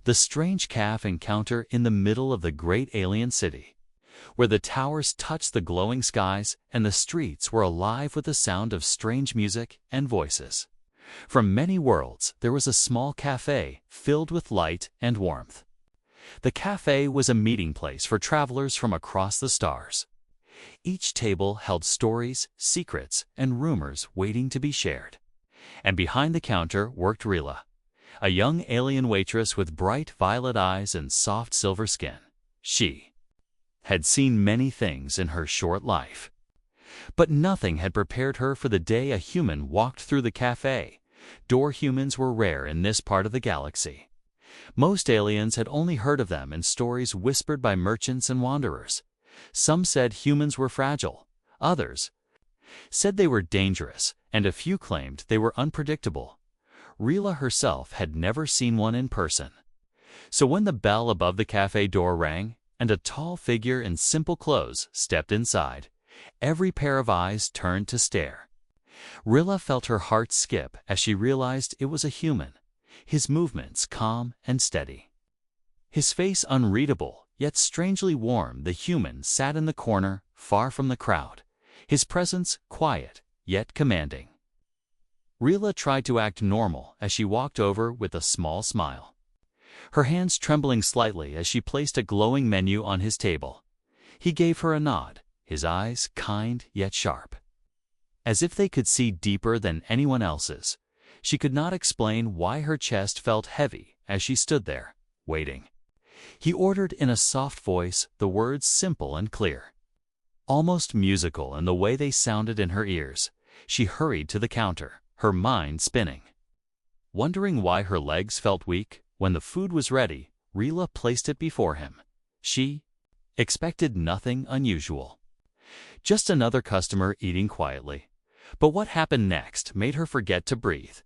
The strange cafe encounter in the middle of the great alien city, where the towers touched the glowing skies and the streets were alive with the sound of strange music and voices. From many worlds, there was a small cafe filled with light and warmth. The cafe was a meeting place for travelers from across the stars. Each table held stories, secrets, and rumors waiting to be shared. And behind the counter worked Rila, a young alien waitress with bright violet eyes and soft silver skin. She had seen many things in her short life, but nothing had prepared her for the day a human walked through the cafe. Door humans were rare in this part of the galaxy. Most aliens had only heard of them in stories whispered by merchants and wanderers. Some said humans were fragile, others said they were dangerous, and a few claimed they were unpredictable. Rila herself had never seen one in person. So when the bell above the cafe door rang, and a tall figure in simple clothes stepped inside, every pair of eyes turned to stare. Rila felt her heart skip as she realized it was a human, his movements calm and steady. His face unreadable, yet strangely warm. The human sat in the corner, far from the crowd, his presence quiet, yet commanding. Rila tried to act normal as she walked over with a small smile, her hands trembling slightly as she placed a glowing menu on his table. He gave her a nod, his eyes kind yet sharp, as if they could see deeper than anyone else's. She could not explain why her chest felt heavy as she stood there, waiting. He ordered in a soft voice, the words simple and clear, almost musical in the way they sounded in her ears. She hurried to the counter, her mind spinning, wondering why her legs felt weak. When the food was ready, Rila placed it before him. She expected nothing unusual, just another customer eating quietly. But what happened next made her forget to breathe.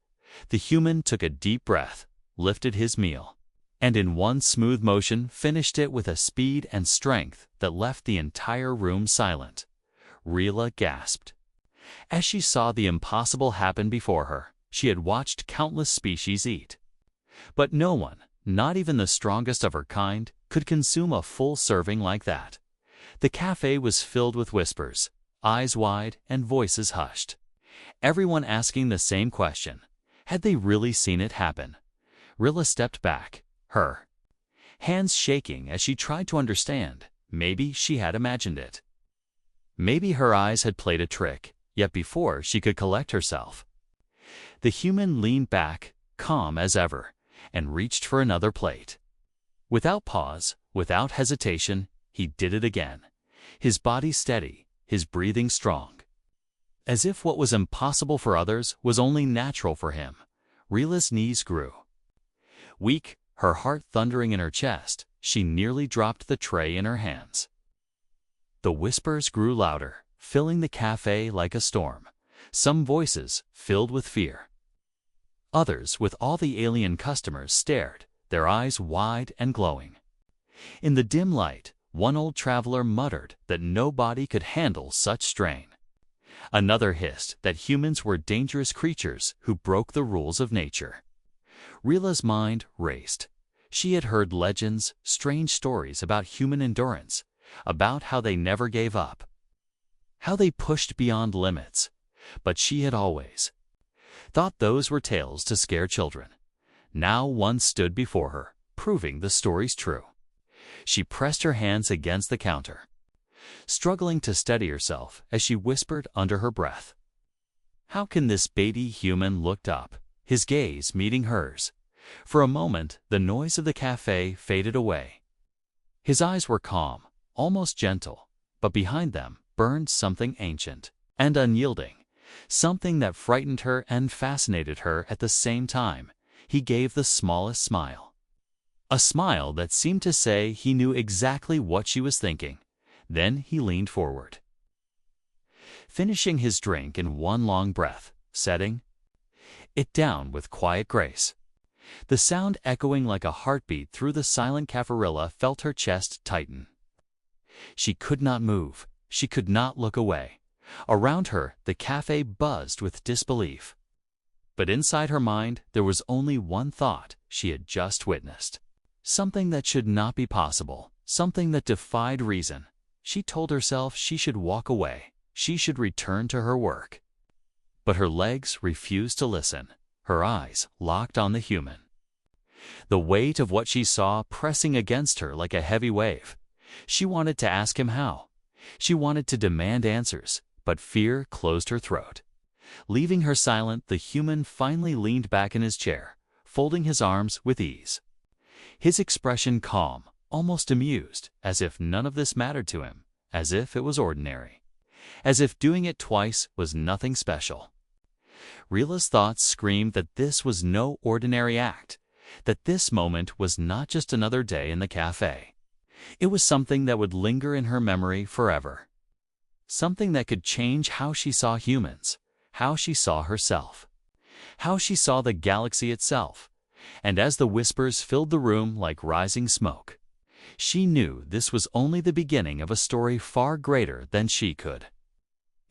The human took a deep breath, lifted his meal, and in one smooth motion finished it with a speed and strength that left the entire room silent. Rila gasped as she saw the impossible happen before her. She had watched countless species eat, but no one, not even the strongest of her kind, could consume a full serving like that. The cafe was filled with whispers, eyes wide and voices hushed, everyone asking the same question. Had they really seen it happen? Rila stepped back, her hands shaking as she tried to understand. Maybe she had imagined it. Maybe her eyes had played a trick. Yet before she could collect herself, the human leaned back, calm as ever, and reached for another plate. Without pause, without hesitation, he did it again, his body steady, his breathing strong, as if what was impossible for others was only natural for him. Rila's knees grew weak, her heart thundering in her chest. She nearly dropped the tray in her hands. The whispers grew louder, filling the cafe like a storm. Some voices filled with fear. Others, with all the alien customers, stared, their eyes wide and glowing. In the dim light, one old traveler muttered that nobody could handle such strain. Another hissed that humans were dangerous creatures who broke the rules of nature. Rila's mind raced. She had heard legends, strange stories about human endurance, about how they never gave up, how they pushed beyond limits. But she had always thought those were tales to scare children. Now one stood before her, proving the stories true. She pressed her hands against the counter, struggling to steady herself as she whispered under her breath, "How can this baby human?" Looked up, his gaze meeting hers. For a moment, the noise of the cafe faded away. His eyes were calm, almost gentle, but behind them burned something ancient and unyielding, something that frightened her and fascinated her at the same time. He gave the smallest smile, a smile that seemed to say he knew exactly what she was thinking. Then he leaned forward, finishing his drink in one long breath, setting it down with quiet grace. The sound echoing like a heartbeat through the silent cafe. Rila felt her chest tighten. She could not move. She could not look away. Around her, the cafe buzzed with disbelief. But inside her mind, there was only one thought she had just witnessed. something that should not be possible, something that defied reason. She told herself she should walk away, she should return to her work. But her legs refused to listen, her eyes locked on the human. The weight of what she saw pressing against her like a heavy wave. She wanted to ask him how. She wanted to demand answers, but fear closed her throat. Leaving her silent, the human finally leaned back in his chair, folding his arms with ease. His expression calm, almost amused, as if none of this mattered to him, as if it was ordinary, as if doing it twice was nothing special. Rila's thoughts screamed that this was no ordinary act, that this moment was not just another day in the cafe. It was something that would linger in her memory forever. Something that could change how she saw humans, how she saw herself, how she saw the galaxy itself. And as the whispers filled the room like rising smoke, she knew this was only the beginning of a story far greater than she could.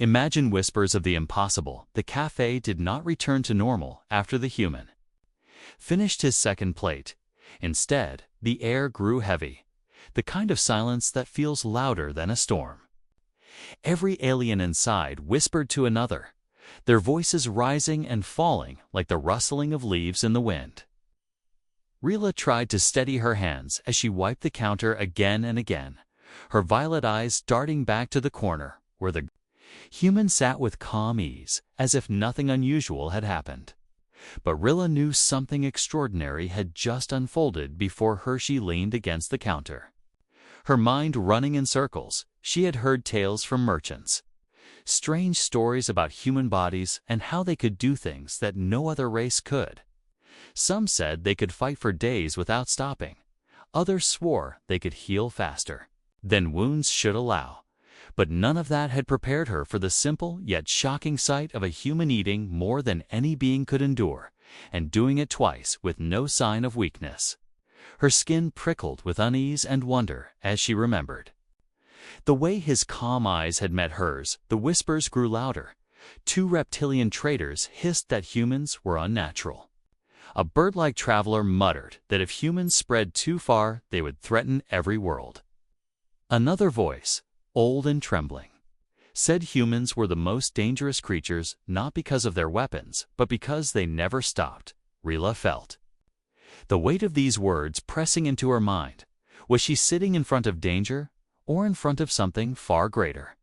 Imagine whispers of the impossible. The cafe did not return to normal after the human finished his second plate. Instead, the air grew heavy, the kind of silence that feels louder than a storm. Every alien inside whispered to another, their voices rising and falling like the rustling of leaves in the wind. Rila tried to steady her hands as she wiped the counter again and again, her violet eyes darting back to the corner where the human sat with calm ease, as if nothing unusual had happened. But Rila knew something extraordinary had just unfolded before her. She leaned against the counter, her mind running in circles. She had heard tales from merchants, strange stories about human bodies and how they could do things that no other race could. Some said they could fight for days without stopping. Others swore they could heal faster than wounds should allow. But none of that had prepared her for the simple yet shocking sight of a human eating more than any being could endure, and doing it twice with no sign of weakness. Her skin prickled with unease and wonder as she remembered. The way his calm eyes had met hers, the whispers grew louder. Two reptilian traitors hissed that humans were unnatural. A bird-like traveler muttered that if humans spread too far, they would threaten every world. Another voice, old and trembling, said humans were the most dangerous creatures not because of their weapons, but because they never stopped. Rila felt the weight of these words pressing into her mind. Was she sitting in front of danger, or in front of something far greater?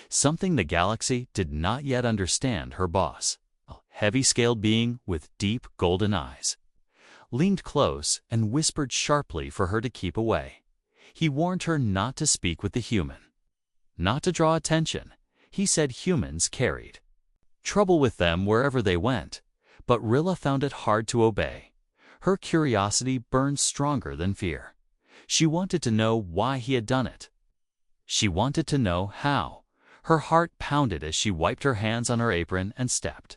Something the galaxy did not yet understand. Her boss, a heavy-scaled being with deep golden eyes, leaned close and whispered sharply for her to keep away. He warned her not to speak with the human, not to draw attention. He said humans carried trouble with them wherever they went, but Rila found it hard to obey. Her curiosity burned stronger than fear. She wanted to know why he had done it. She wanted to know how. Her heart pounded as she wiped her hands on her apron and stepped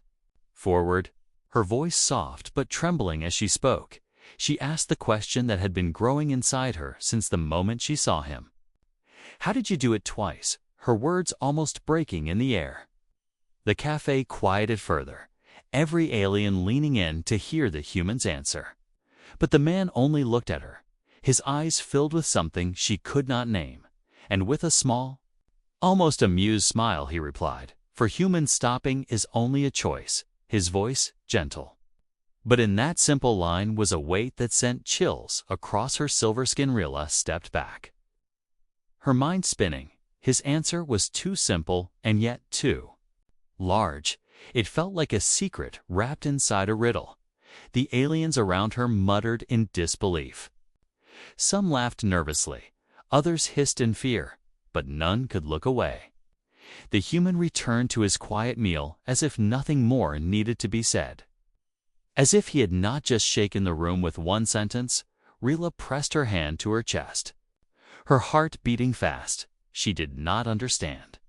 forward, her voice soft but trembling as she spoke. She asked the question that had been growing inside her since the moment she saw him. "How did you do it twice?" Her words almost breaking in the air. The cafe quieted further, every alien leaning in to hear the human's answer. But the man only looked at her, his eyes filled with something she could not name, and with a small, almost amused smile he replied, "For humans, stopping is only a choice." His voice gentle, but in that simple line was a weight that sent chills across her silver skin. Rila stepped back, her mind spinning. His answer was too simple and yet too large. It felt like a secret wrapped inside a riddle. The aliens around her muttered in disbelief. Some laughed nervously, others hissed in fear, but none could look away. The human returned to his quiet meal as if nothing more needed to be said. As if he had not just shaken the room with one sentence, Rila pressed her hand to her chest, her heart beating fast. She did not understand,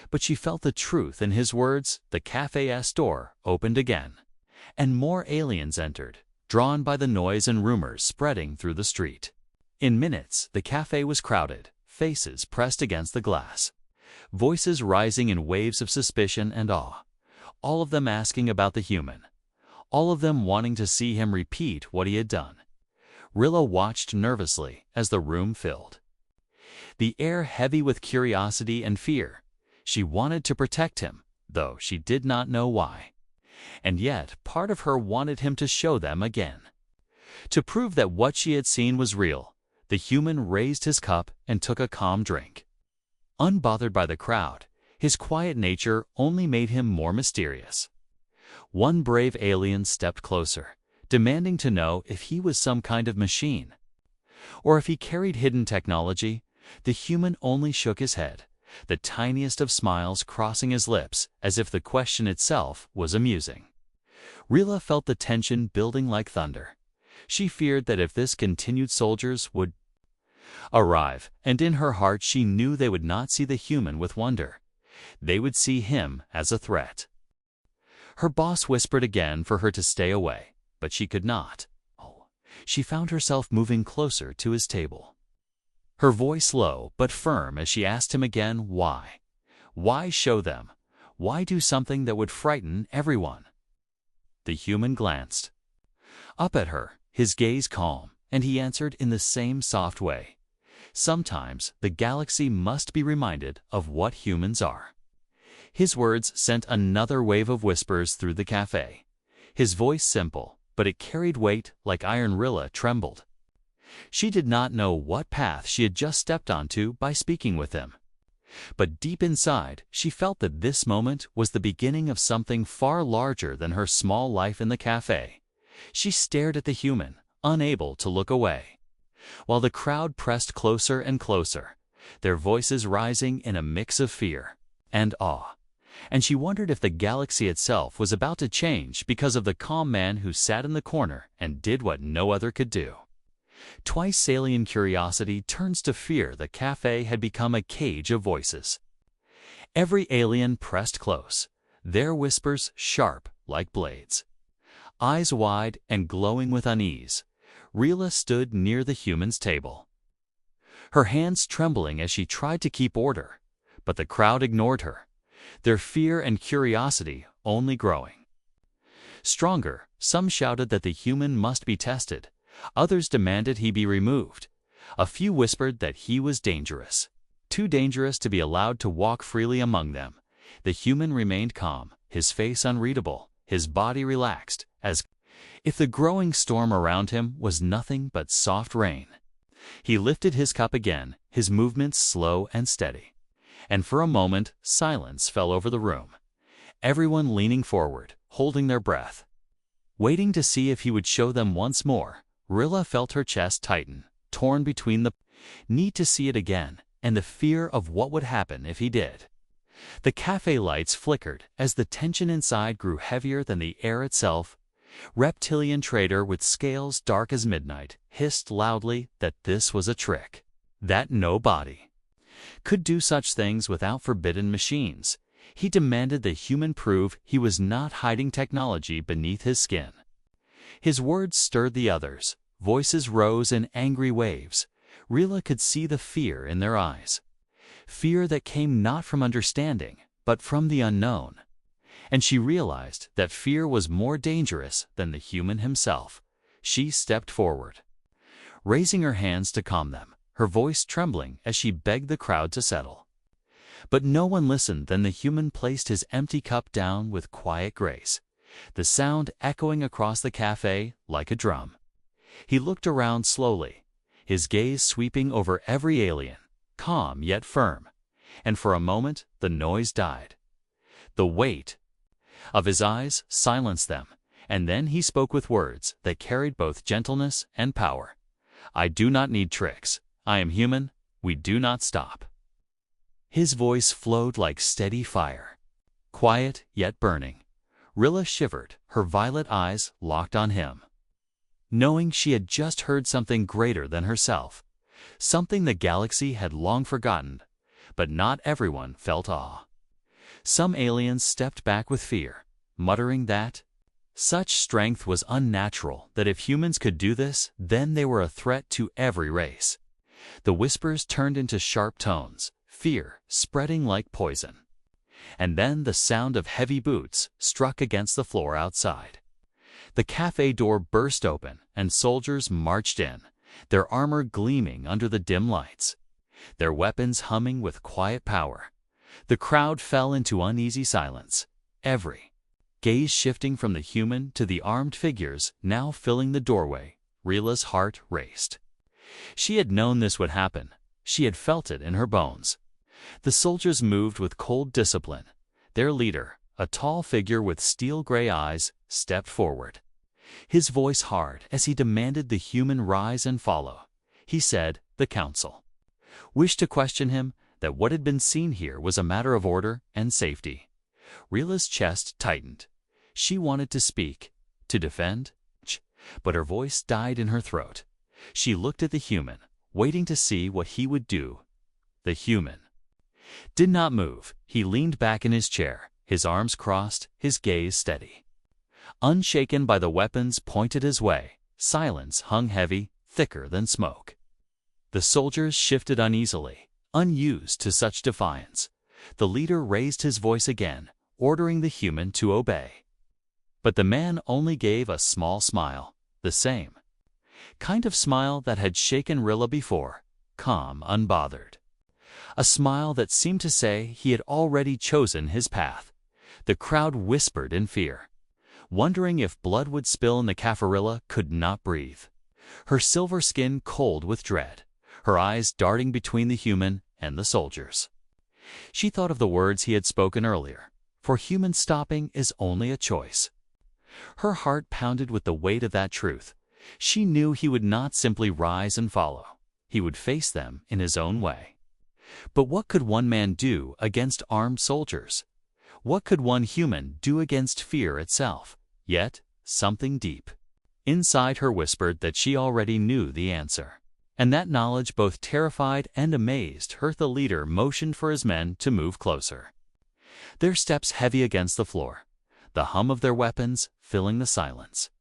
but she felt the truth in his words. The cafe's door opened again, and more aliens entered, drawn by the noise and rumors spreading through the street. In minutes, the cafe was crowded, faces pressed against the glass, voices rising in waves of suspicion and awe, all of them asking about the human, all of them wanting to see him repeat what he had done. Rilla watched nervously as the room filled. The air heavy with curiosity and fear. She wanted to protect him, though she did not know why. And yet, part of her wanted him to show them again. To prove that what she had seen was real, the human raised his cup and took a calm drink. Unbothered by the crowd, his quiet nature only made him more mysterious. One brave alien stepped closer, demanding to know if he was some kind of machine, or if he carried hidden technology. The human only shook his head, the tiniest of smiles crossing his lips as if the question itself was amusing. Rilla felt the tension building like thunder. She feared that if this continued, soldiers would arrive, and in her heart she knew they would not see the human with wonder. They would see him as a threat. Her boss whispered again for her to stay away, but she could not. She found herself moving closer to his table. Her voice low but firm as she asked him again why. Why show them? Why do something that would frighten everyone? The human glanced up at her, his gaze calm, and he answered in the same soft way. Sometimes the galaxy must be reminded of what humans are. His words sent another wave of whispers through the cafe. His voice simple, but it carried weight like iron. Rilla trembled. She did not know what path she had just stepped onto by speaking with him. But deep inside, she felt that this moment was the beginning of something far larger than her small life in the cafe. She stared at the human, unable to look away, while the crowd pressed closer and closer, their voices rising in a mix of fear and awe. And she wondered if the galaxy itself was about to change because of the calm man who sat in the corner and did what no other could do. Twice alien curiosity turns to fear. The cafe had become a cage of voices. Every alien pressed close, their whispers sharp like blades. Eyes wide and glowing with unease, Rilla stood near the human's table, her hands trembling as she tried to keep order. But the crowd ignored her, their fear and curiosity only growing. Stronger, some shouted that the human must be tested. Others demanded he be removed. A few whispered that he was dangerous, too dangerous to be allowed to walk freely among them. The human remained calm, his face unreadable, his body relaxed, as if the growing storm around him was nothing but soft rain. He lifted his cup again, his movements slow and steady. And for a moment, silence fell over the room, everyone leaning forward, holding their breath, waiting to see if he would show them once more. Rilla felt her chest tighten, torn between the need to see it again and the fear of what would happen if he did. The cafe lights flickered as the tension inside grew heavier than the air itself. Reptilian trader with scales dark as midnight hissed loudly that this was a trick, that no body could do such things without forbidden machines. He demanded the human prove he was not hiding technology beneath his skin. His words stirred the others. Voices rose in angry waves. Rilla could see the fear in their eyes. Fear that came not from understanding, but from the unknown. And she realized that fear was more dangerous than the human himself. She stepped forward, raising her hands to calm them, her voice trembling as she begged the crowd to settle. But no one listened. Then the human placed his empty cup down with quiet grace, the sound echoing across the cafe like a drum. He looked around slowly, his gaze sweeping over every alien, calm yet firm. And for a moment, the noise died. The weight of his eyes silenced them, and then he spoke with words that carried both gentleness and power. "I do not need tricks. I am human. We do not stop." His voice flowed like steady fire, quiet yet burning. Rilla shivered, her violet eyes locked on him, knowing she had just heard something greater than herself, something the galaxy had long forgotten. But not everyone felt awe. Some aliens stepped back with fear, muttering that such strength was unnatural, that if humans could do this, then they were a threat to every race. The whispers turned into sharp tones, fear spreading like poison. And then the sound of heavy boots struck against the floor outside. The cafe door burst open, and soldiers marched in, their armor gleaming under the dim lights, their weapons humming with quiet power. The crowd fell into uneasy silence, every gaze shifting from the human to the armed figures now filling the doorway. Rila's heart raced. She had known this would happen. She had felt it in her bones. The soldiers moved with cold discipline. Their leader, a tall figure with steel-gray eyes, stepped forward. His voice hard as he demanded the human rise and follow. He said, "The council wished to question him, that what had been seen here was a matter of order and safety." Rila's chest tightened. She wanted to speak, to defend, but her voice died in her throat. She looked at the human, waiting to see what he would do. The human did not move. He leaned back in his chair, his arms crossed, his gaze steady. Unshaken by the weapons pointed his way, silence hung heavy, thicker than smoke. The soldiers shifted uneasily, unused to such defiance. The leader raised his voice again, ordering the human to obey. But the man only gave a small smile, the same kind of smile that had shaken Rilla before, calm, unbothered. A smile that seemed to say he had already chosen his path. The crowd whispered in fear, wondering if blood would spill, and the Caffarilla could not breathe, her silver skin cold with dread, her eyes darting between the human and the soldiers. She thought of the words he had spoken earlier, "For human stopping is only a choice." Her heart pounded with the weight of that truth. She knew he would not simply rise and follow. He would face them in his own way. But what could one man do against armed soldiers? What could one human do against fear itself? Yet, something deep inside her whispered that she already knew the answer. And that knowledge both terrified and amazed her. The leader motioned for his men to move closer, their steps heavy against the floor, the hum of their weapons filling the silence.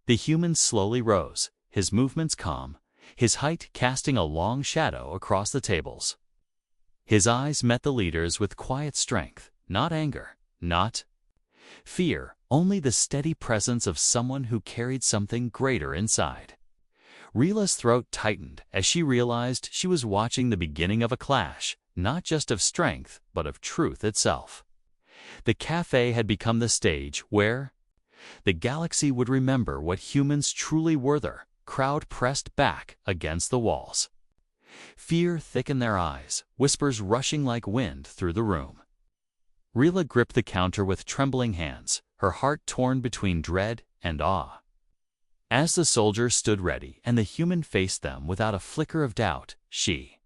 The human slowly rose, his movements calm, his height casting a long shadow across the tables. His eyes met the leader's with quiet strength, not anger, not fear, only the steady presence of someone who carried something greater inside. Rila's throat tightened as she realized she was watching the beginning of a clash, not just of strength, but of truth itself. The cafe had become the stage where the galaxy would remember what humans truly were. The crowd pressed back against the walls. Fear thickened their eyes, whispers rushing like wind through the room. Rila gripped the counter with trembling hands, her heart torn between dread and awe. As the soldiers stood ready and the human faced them without a flicker of doubt, she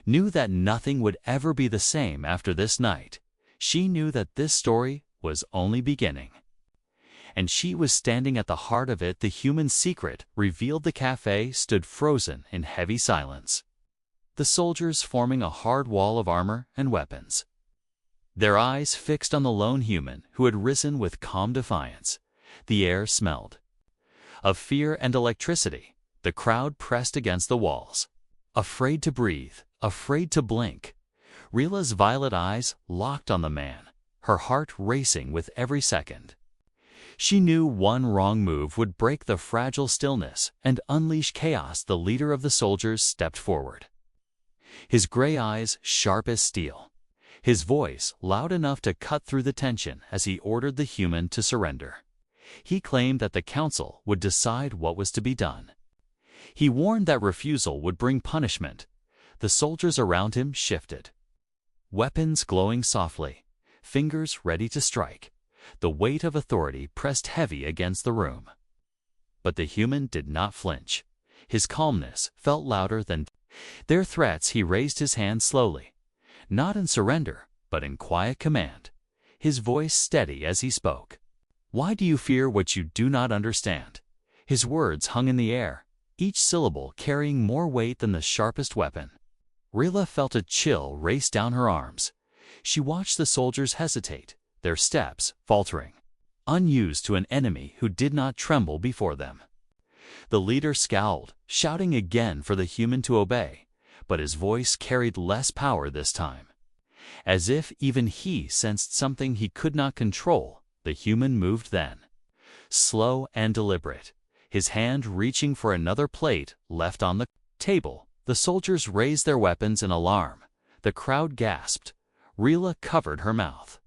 knew that nothing would ever be the same after this night. She knew that this story was only beginning. And she was standing at the heart of it. The human secret revealed. The cafe stood frozen in heavy silence, the soldiers forming a hard wall of armor and weapons, their eyes fixed on the lone human who had risen with calm defiance. The air smelled of fear and electricity. The crowd pressed against the walls, afraid to breathe, afraid to blink. Rila's violet eyes locked on the man, her heart racing with every second. She knew one wrong move would break the fragile stillness and unleash chaos. The leader of the soldiers stepped forward, his gray eyes sharp as steel, his voice loud enough to cut through the tension as he ordered the human to surrender. He claimed that the council would decide what was to be done. He warned that refusal would bring punishment. The soldiers around him shifted, weapons glowing softly, fingers ready to strike. The weight of authority pressed heavy against the room. But the human did not flinch. His calmness felt louder than their threats. He raised his hand slowly, not in surrender, but in quiet command, his voice steady as he spoke. "Why do you fear what you do not understand?" His words hung in the air, each syllable carrying more weight than the sharpest weapon. Rila felt a chill race down her arms. She watched the soldiers hesitate, their steps faltering, unused to an enemy who did not tremble before them. The leader scowled, shouting again for the human to obey, but his voice carried less power this time. As if even he sensed something he could not control, the human moved then, slow and deliberate, his hand reaching for another plate left on the table. The soldiers raised their weapons in alarm. The crowd gasped. Rila covered her mouth.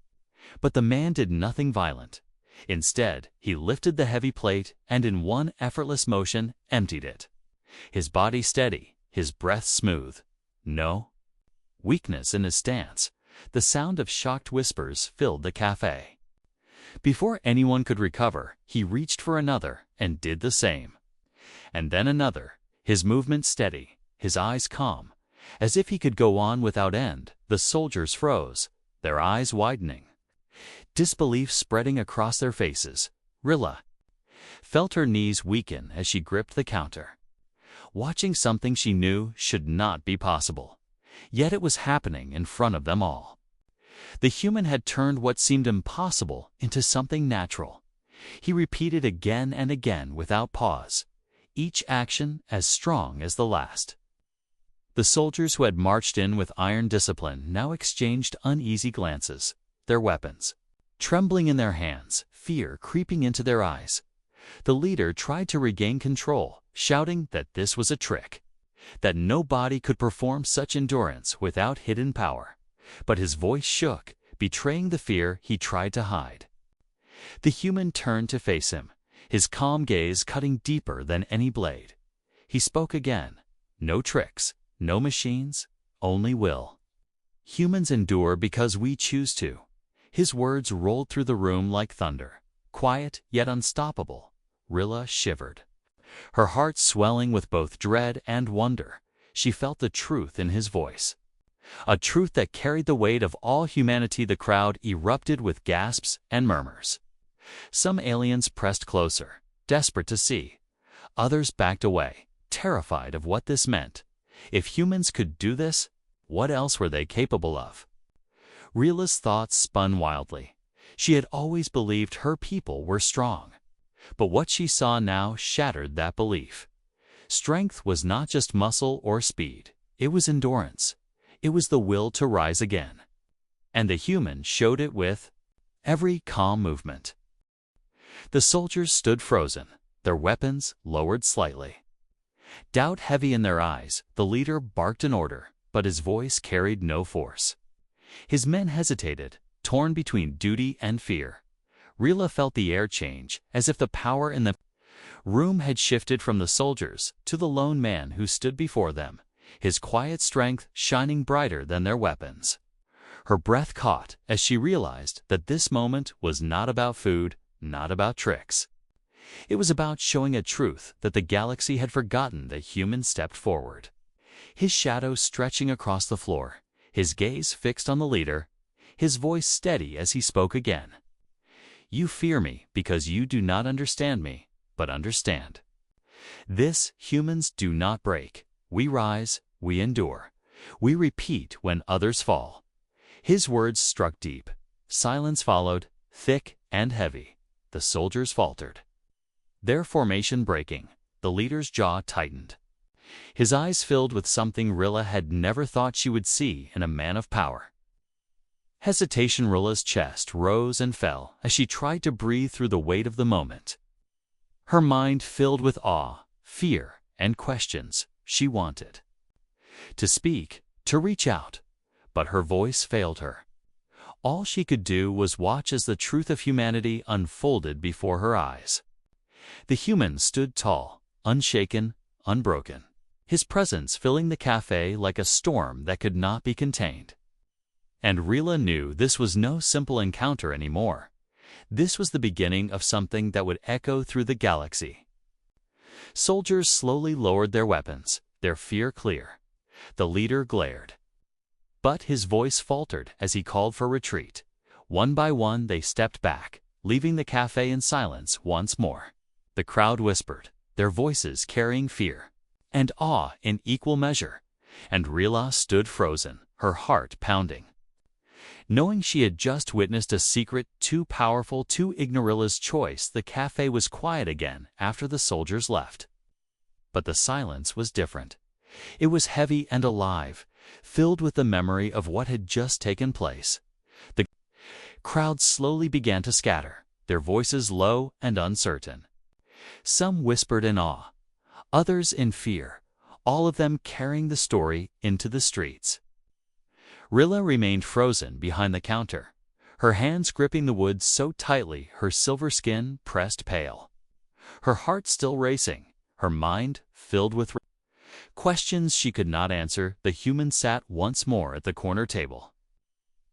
But the man did nothing violent. Instead, he lifted the heavy plate and in one effortless motion emptied it. His body steady, his breath smooth. No weakness in his stance. The sound of shocked whispers filled the cafe. Before anyone could recover, he reached for another and did the same. And then another, his movement steady, his eyes calm, as if he could go on without end. The soldiers froze, their eyes widening, disbelief spreading across their faces. Rilla felt her knees weaken as she gripped the counter, watching something she knew should not be possible. Yet it was happening in front of them all. The human had turned what seemed impossible into something natural. He repeated again and again without pause, each action as strong as the last. The soldiers who had marched in with iron discipline now exchanged uneasy glances, their weapons trembling in their hands, fear creeping into their eyes. The leader tried to regain control, shouting that this was a trick, that no body could perform such endurance without hidden power. But his voice shook, betraying the fear he tried to hide. The human turned to face him, his calm gaze cutting deeper than any blade. He spoke again. No tricks, no machines, only will. Humans endure because we choose to. His words rolled through the room like thunder, quiet yet unstoppable. Rilla shivered, her heart swelling with both dread and wonder. She felt the truth in his voice, a truth that carried the weight of all humanity. The crowd erupted with gasps and murmurs. Some aliens pressed closer, desperate to see. Others backed away, terrified of what this meant. If humans could do this, what else were they capable of? Rila's thoughts spun wildly. She had always believed her people were strong. But what she saw now shattered that belief. Strength was not just muscle or speed. It was endurance. It was the will to rise again. And the human showed it with every calm movement. The soldiers stood frozen, their weapons lowered slightly. Doubt heavy in their eyes, the leader barked an order, but his voice carried no force. His men hesitated, torn between duty and fear. Rila felt the air change, as if the power in the room had shifted from the soldiers to the lone man who stood before them, his quiet strength shining brighter than their weapons. Her breath caught as she realized that this moment was not about food, not about tricks. It was about showing a truth that the galaxy had forgotten. The human stepped forward, his shadow stretching across the floor, his gaze fixed on the leader, his voice steady as he spoke again. You fear me because you do not understand me, but understand. This humans do not break. We rise, we endure. We repeat when others fall. His words struck deep. Silence followed, thick and heavy. The soldiers faltered, their formation breaking. The leader's jaw tightened. His eyes filled with something Rilla had never thought she would see in a man of power. Hesitation. Rilla's chest rose and fell as she tried to breathe through the weight of the moment. Her mind filled with awe, fear, and questions. She wanted to speak, to reach out, but her voice failed her. All she could do was watch as the truth of humanity unfolded before her eyes. The human stood tall, unshaken, unbroken, his presence filling the cafe like a storm that could not be contained. And Rila knew this was no simple encounter anymore. This was the beginning of something that would echo through the galaxy. Soldiers slowly lowered their weapons, their fear clear. The leader glared, but his voice faltered as he called for retreat. One by one they stepped back, leaving the cafe in silence once more. The crowd whispered, their voices carrying fear and awe in equal measure. And Rila stood frozen, her heart pounding, knowing she had just witnessed a secret too powerful to ignore. Rila's choice. The cafe was quiet again after the soldiers left. But the silence was different. It was heavy and alive, filled with the memory of what had just taken place. The crowd slowly began to scatter, their voices low and uncertain. Some whispered in awe, others in fear, all of them carrying the story into the streets. Rilla remained frozen behind the counter, her hands gripping the wood so tightly her silver skin pressed pale. Her heart still racing, her mind filled with questions she could not answer. The human sat once more at the corner table.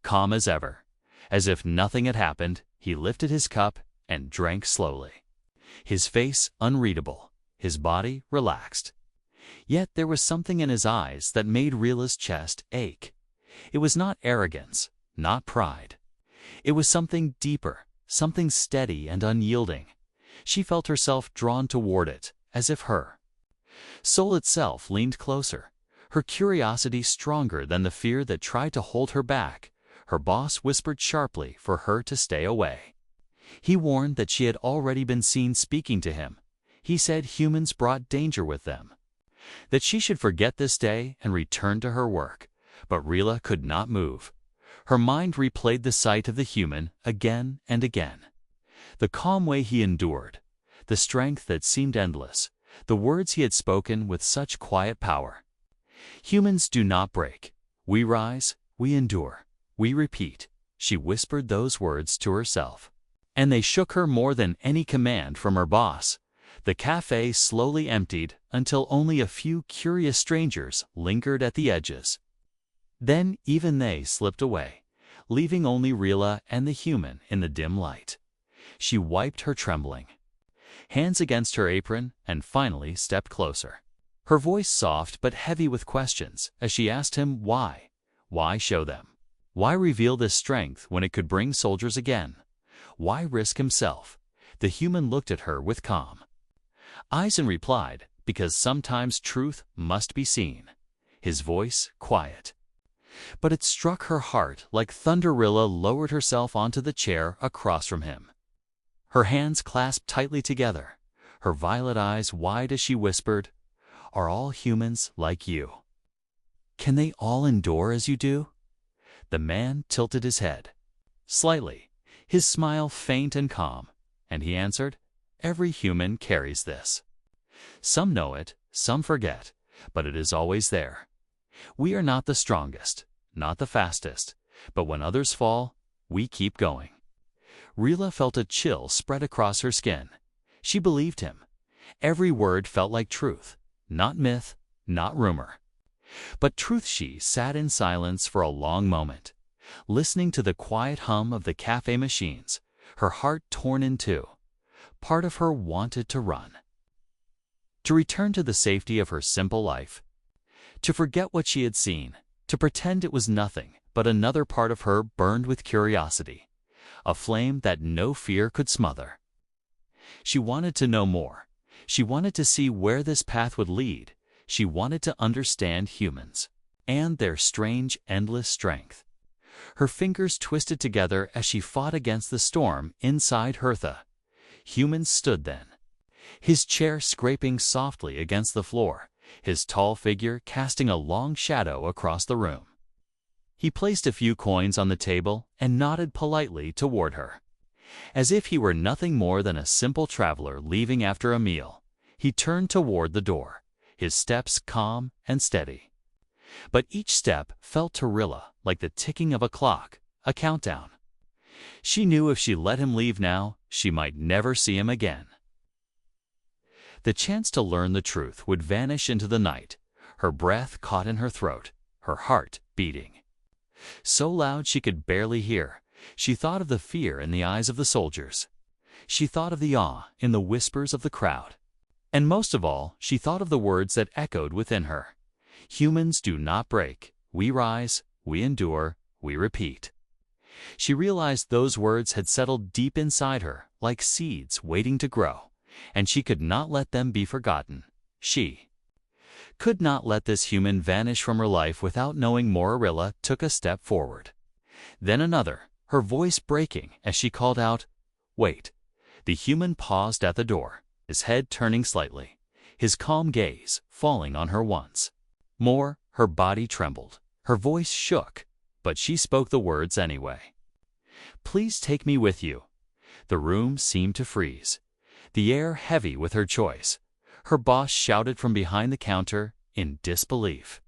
Calm as ever, as if nothing had happened, he lifted his cup and drank slowly. His face unreadable, his body relaxed. Yet there was something in his eyes that made Rilla's chest ache. It was not arrogance, not pride. It was something deeper, something steady and unyielding. She felt herself drawn toward it, as if her soul itself leaned closer, her curiosity stronger than the fear that tried to hold her back. Her boss whispered sharply for her to stay away. He warned that she had already been seen speaking to him. He said humans brought danger with them, that she should forget this day and return to her work. But Rilla could not move. Her mind replayed the sight of the human again and again. The calm way he endured, the strength that seemed endless, the words he had spoken with such quiet power. Humans do not break. We rise, we endure, we repeat. She whispered those words to herself, and they shook her more than any command from her boss. The cafe slowly emptied until only a few curious strangers lingered at the edges. Then even they slipped away, leaving only Rilla and the human in the dim light. She wiped her trembling hands against her apron and finally stepped closer. Her voice soft but heavy with questions as she asked him why. Why show them? Why reveal this strength when it could bring soldiers again? Why risk himself? The human looked at her with calm eyes and replied, because sometimes truth must be seen. His voice quiet, but it struck her heart like thunder. Rilla lowered herself onto the chair across from him, her hands clasped tightly together, her violet eyes wide as she whispered, "Are all humans like you? Can they all endure as you do?" The man tilted his head slightly, his smile faint and calm, and he answered, "Every human carries this. Some know it, some forget, but it is always there. We are not the strongest, not the fastest, but when others fall, we keep going." Rilla felt a chill spread across her skin. She believed him. Every word felt like truth, not myth, not rumor, but truth. She sat in silence for a long moment, listening to the quiet hum of the cafe machines, her heart torn in two. Part of her wanted to run, to return to the safety of her simple life, to forget what she had seen, to pretend it was nothing. But another part of her burned with curiosity, a flame that no fear could smother. She wanted to know more. She wanted to see where this path would lead. She wanted to understand humans and their strange, endless strength. Her fingers twisted together as she fought against the storm inside Hertha. Humans stood then, his chair scraping softly against the floor, his tall figure casting a long shadow across the room. He placed a few coins on the table and nodded politely toward her. As if he were nothing more than a simple traveler leaving after a meal, he turned toward the door, his steps calm and steady. But each step felt to Rilla like the ticking of a clock, a countdown. She knew if she let him leave now, she might never see him again. The chance to learn the truth would vanish into the night, her breath caught in her throat, her heart beating so loud she could barely hear. She thought of the fear in the eyes of the soldiers. She thought of the awe in the whispers of the crowd. And most of all, she thought of the words that echoed within her. Humans do not break. We rise, we endure, we repeat. She realized those words had settled deep inside her, like seeds waiting to grow, and she could not let them be forgotten. She could not let this human vanish from her life without knowing more. Rilla took a step forward, then another, her voice breaking as she called out, "Wait." The human paused at the door, his head turning slightly, his calm gaze falling on her once more. Her body trembled, her voice shook, but she spoke the words anyway. "Please take me with you." The room seemed to freeze, the air heavy with her choice. Her boss shouted from behind the counter in disbelief,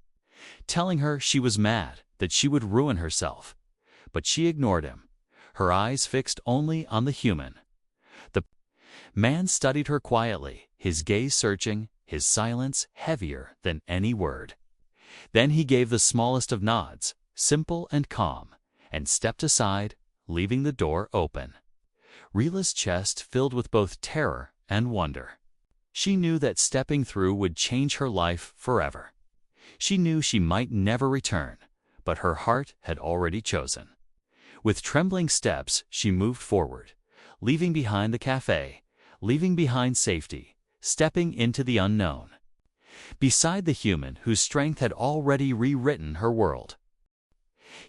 telling her she was mad, that she would ruin herself. But she ignored him, her eyes fixed only on the human. The man studied her quietly, his gaze searching, his silence heavier than any word. Then he gave the smallest of nods, simple and calm, and stepped aside, leaving the door open. Rila's chest filled with both terror and wonder. She knew that stepping through would change her life forever. She knew she might never return, but her heart had already chosen. With trembling steps, she moved forward, leaving behind the cafe, leaving behind safety, stepping into the unknown. Beside the human whose strength had already rewritten her world.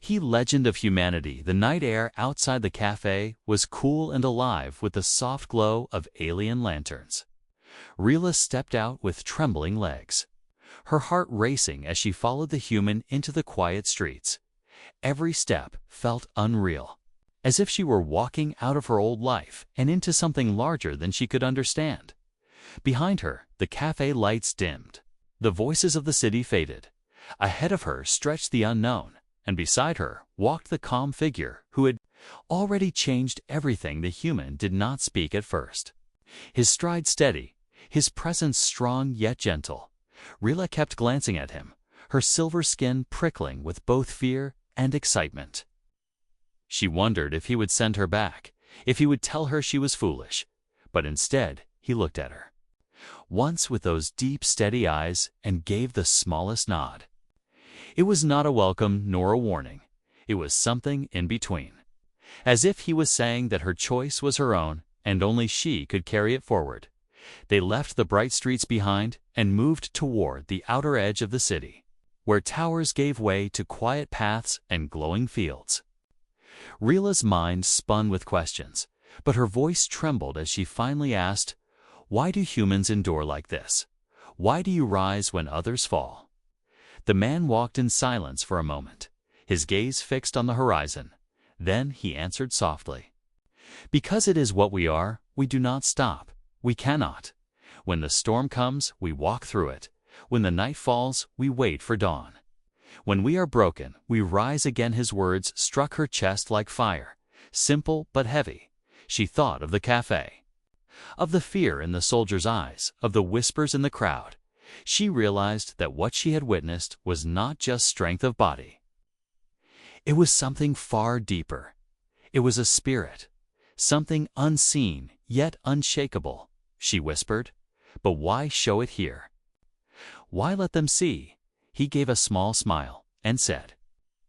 He, legend of humanity, the night air outside the cafe was cool and alive with the soft glow of alien lanterns. Rila stepped out with trembling legs, her heart racing as she followed the human into the quiet streets. Every step felt unreal, as if she were walking out of her old life and into something larger than she could understand. Behind her, the cafe lights dimmed. The voices of the city faded. Ahead of her stretched the unknown, and beside her walked the calm figure who had already changed everything the human did not speak at first. His stride steady, his presence strong yet gentle. Rila kept glancing at him, her silver skin prickling with both fear and excitement. She wondered if he would send her back, if he would tell her she was foolish. But instead, he looked at her, once with those deep, steady eyes, and gave the smallest nod. It was not a welcome nor a warning. It was something in between, as if he was saying that her choice was her own and only she could carry it forward. They left the bright streets behind and moved toward the outer edge of the city, where towers gave way to quiet paths and glowing fields. Rila's mind spun with questions, but her voice trembled as she finally asked, "Why do humans endure like this? Why do you rise when others fall?" The man walked in silence for a moment, his gaze fixed on the horizon. Then he answered softly, "Because it is what we are, we do not stop. We cannot. When the storm comes, we walk through it. When the night falls, we wait for dawn. When we are broken, we rise again." His words struck her chest like fire, simple but heavy. She thought of the cafe, of the fear in the soldiers' eyes, of the whispers in the crowd. She realized that what she had witnessed was not just strength of body. It was something far deeper. It was a spirit, something unseen yet unshakable. She whispered, "But why show it here? Why let them see?" He gave a small smile and said,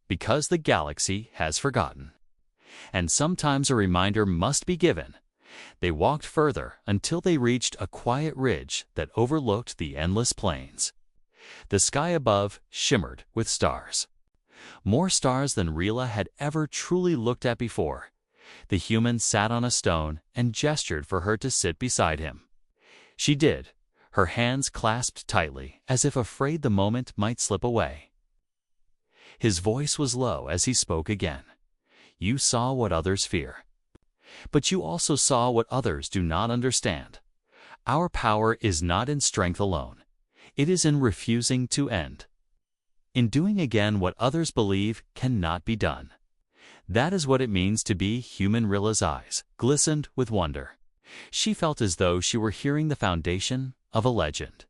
"Because the galaxy has forgotten. And sometimes a reminder must be given." They walked further until they reached a quiet ridge that overlooked the endless plains. The sky above shimmered with stars, more stars than Rila had ever truly looked at before. The human sat on a stone and gestured for her to sit beside him. She did, her hands clasped tightly, as if afraid the moment might slip away. His voice was low as he spoke again. "You saw what others fear. But you also saw what others do not understand. Our power is not in strength alone. It is in refusing to end. In doing again what others believe cannot be done. That is what it means to be human." Rila's eyes glistened with wonder. She felt as though she were hearing the foundation of a legend.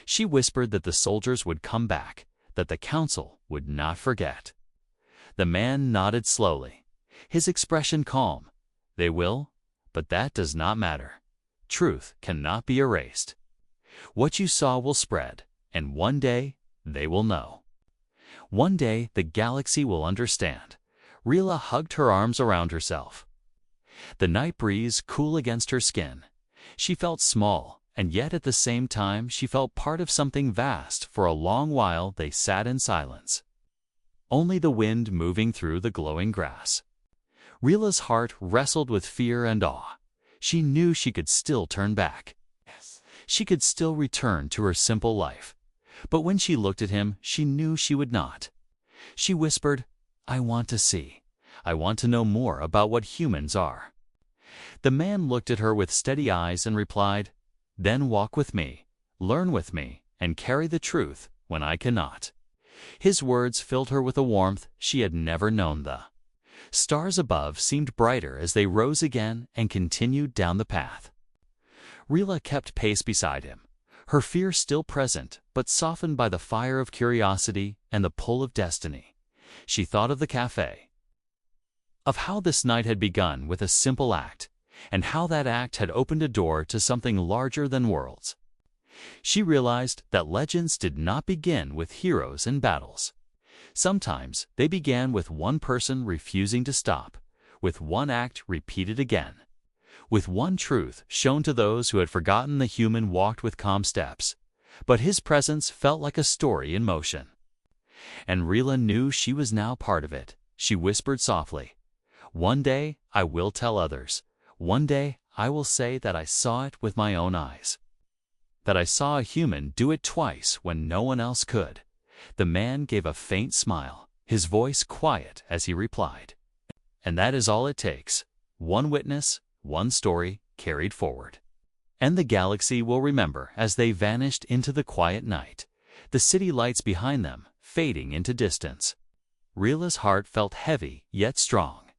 She whispered that the soldiers would come back, that the council would not forget. The man nodded slowly, his expression calm. "They will, but that does not matter. Truth cannot be erased. What you saw will spread, and one day they will know. One day the galaxy will understand." Rila hugged her arms around herself, the night breeze cool against her skin. She felt small, and yet at the same time she felt part of something vast. For a long while they sat in silence, only the wind moving through the glowing grass. Rila's heart wrestled with fear and awe. She knew she could still turn back. She could still return to her simple life. But when she looked at him, she knew she would not. She whispered, "I want to see. I want to know more about what humans are." The man looked at her with steady eyes and replied, "Then walk with me, learn with me, and carry the truth when I cannot." His words filled her with a warmth she had never known. The stars above seemed brighter as they rose again and continued down the path. Rila kept pace beside him, her fear still present, but softened by the fire of curiosity and the pull of destiny. She thought of the cafe, of how this night had begun with a simple act, and how that act had opened a door to something larger than worlds. She realized that legends did not begin with heroes and battles. Sometimes they began with one person refusing to stop, with one act repeated again, with one truth shown to those who had forgotten the human walked with calm steps, but his presence felt like a story in motion. And Rila knew she was now part of it. She whispered softly, "One day I will tell others. One day I will say that I saw it with my own eyes. That I saw a human do it twice when no one else could." The man gave a faint smile, his voice quiet as he replied, "And that is all it takes. One witness, one story carried forward." And the galaxy will remember as they vanished into the quiet night, the city lights behind them fading into distance. Rila's heart felt heavy yet strong.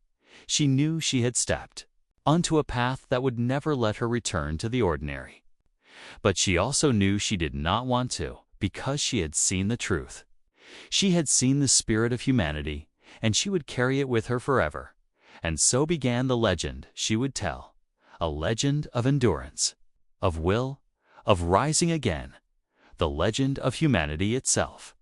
She knew she had stepped onto a path that would never let her return to the ordinary. But she also knew she did not want to, because she had seen the truth. She had seen the spirit of humanity, and she would carry it with her forever. And so began the legend she would tell, a legend of endurance, of will, of rising again, the legend of humanity itself.